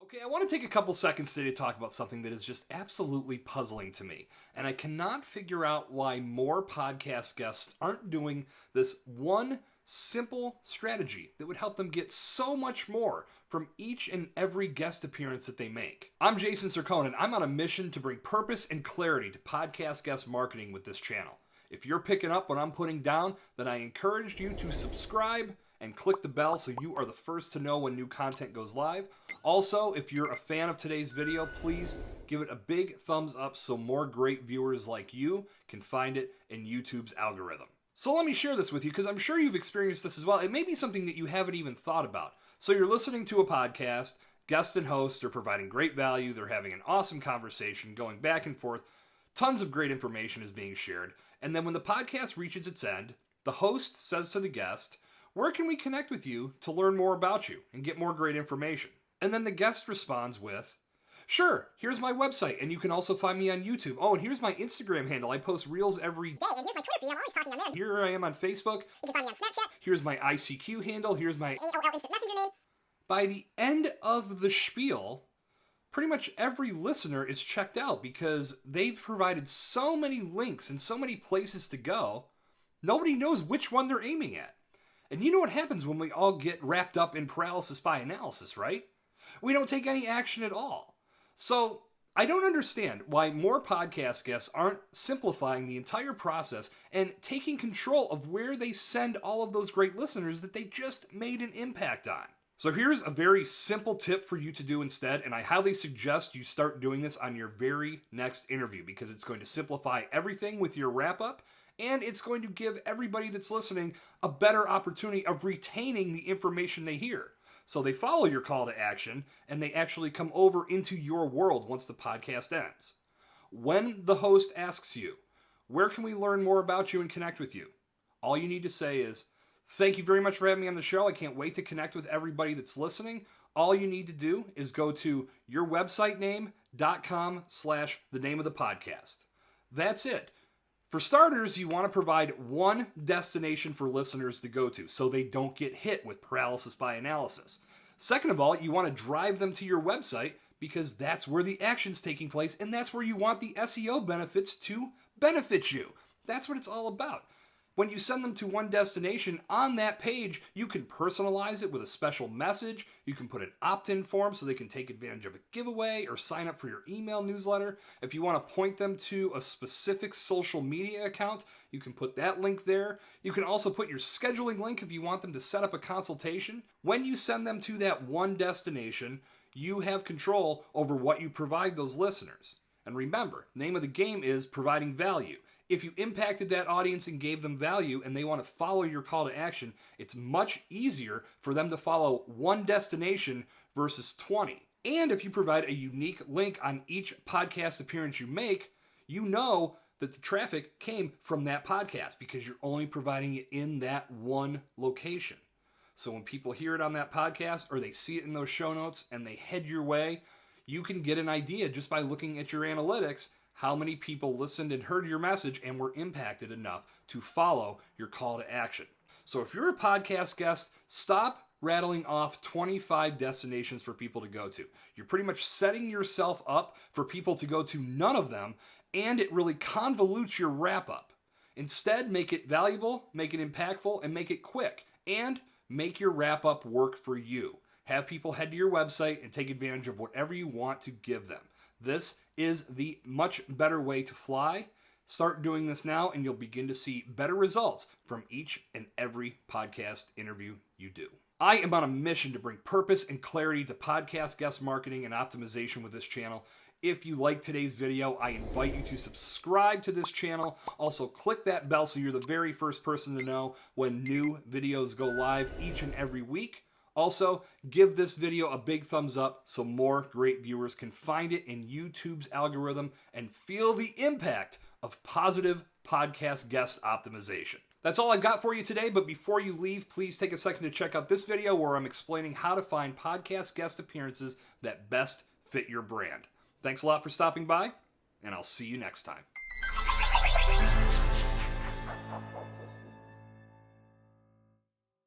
Okay, I want to take a couple seconds today to talk about something that is just absolutely puzzling to me. And I cannot figure out why more podcast guests aren't doing this one simple strategy that would help them get so much more from each and every guest appearance that they make. I'm Jason Cercone, and I'm on a mission to bring purpose and clarity to podcast guest marketing with this channel. If you're picking up what I'm putting down, then I encourage you to subscribe and click the bell so you are the first to know when new content goes live. Also, if you're a fan of today's video, please give it a big thumbs up so more great viewers like you can find it in YouTube's algorithm. So let me share this with you because I'm sure you've experienced this as well. It may be something that you haven't even thought about. So you're listening to a podcast, guest and host are providing great value, they're having an awesome conversation, going back and forth, tons of great information is being shared, and then when the podcast reaches its end, the host says to the guest, "Where can we connect with you to learn more about you and get more great information?" And then the guest responds with, "Sure, here's my website, and you can also find me on YouTube. Oh, and here's my Instagram handle. I post reels every day. And here's my Twitter feed. I'm always talking on there. Here I am on Facebook. You can find me on Snapchat. Here's my ICQ handle. Here's my AOL Instant Messenger name." By the end of the spiel, pretty much every listener is checked out because they've provided so many links and so many places to go, nobody knows which one they're aiming at. And you know what happens when we all get wrapped up in paralysis by analysis, right? We don't take any action at all. So I don't understand why more podcast guests aren't simplifying the entire process and taking control of where they send all of those great listeners that they just made an impact on. So here's a very simple tip for you to do instead, and I highly suggest you start doing this on your very next interview because it's going to simplify everything with your wrap-up, and it's going to give everybody that's listening a better opportunity of retaining the information they hear. So they follow your call to action, and they actually come over into your world once the podcast ends. When the host asks you, "Where can we learn more about you and connect with you?" all you need to say is, "Thank you very much for having me on the show. I can't wait to connect with everybody that's listening." All you need to do is go to yourwebsitename.com/the name of the podcast. That's it. For starters, you want to provide one destination for listeners to go to so they don't get hit with paralysis by analysis. Second of all, you want to drive them to your website because that's where the action's taking place and that's where you want the SEO benefits to benefit you. That's what it's all about. When you send them to one destination, on that page, you can personalize it with a special message. You can put an opt-in form so they can take advantage of a giveaway or sign up for your email newsletter. If you want to point them to a specific social media account, you can put that link there. You can also put your scheduling link if you want them to set up a consultation. When you send them to that one destination, you have control over what you provide those listeners. And remember, the name of the game is providing value. If you impacted that audience and gave them value and they want to follow your call to action, it's much easier for them to follow one destination versus 20. And if you provide a unique link on each podcast appearance you make, you know that the traffic came from that podcast because you're only providing it in that one location. So when people hear it on that podcast or they see it in those show notes and they head your way, you can get an idea just by looking at your analytics how many people listened and heard your message and were impacted enough to follow your call to action. So if you're a podcast guest, stop rattling off 25 destinations for people to go to. You're pretty much setting yourself up for people to go to none of them, and it really convolutes your wrap-up. Instead, make it valuable, make it impactful, and make it quick, and make your wrap-up work for you. Have people head to your website and take advantage of whatever you want to give them. This is the much better way to fly. Start doing this now and you'll begin to see better results from each and every podcast interview you do. I am on a mission to bring purpose and clarity to podcast guest marketing and optimization with this channel. If you like today's video, I invite you to subscribe to this channel. Also, click that bell so you're the very first person to know when new videos go live each and every week. Also, give this video a big thumbs up so more great viewers can find it in YouTube's algorithm and feel the impact of positive podcast guest optimization. That's all I've got for you today, but before you leave, please take a second to check out this video where I'm explaining how to find podcast guest appearances that best fit your brand. Thanks a lot for stopping by, and I'll see you next time.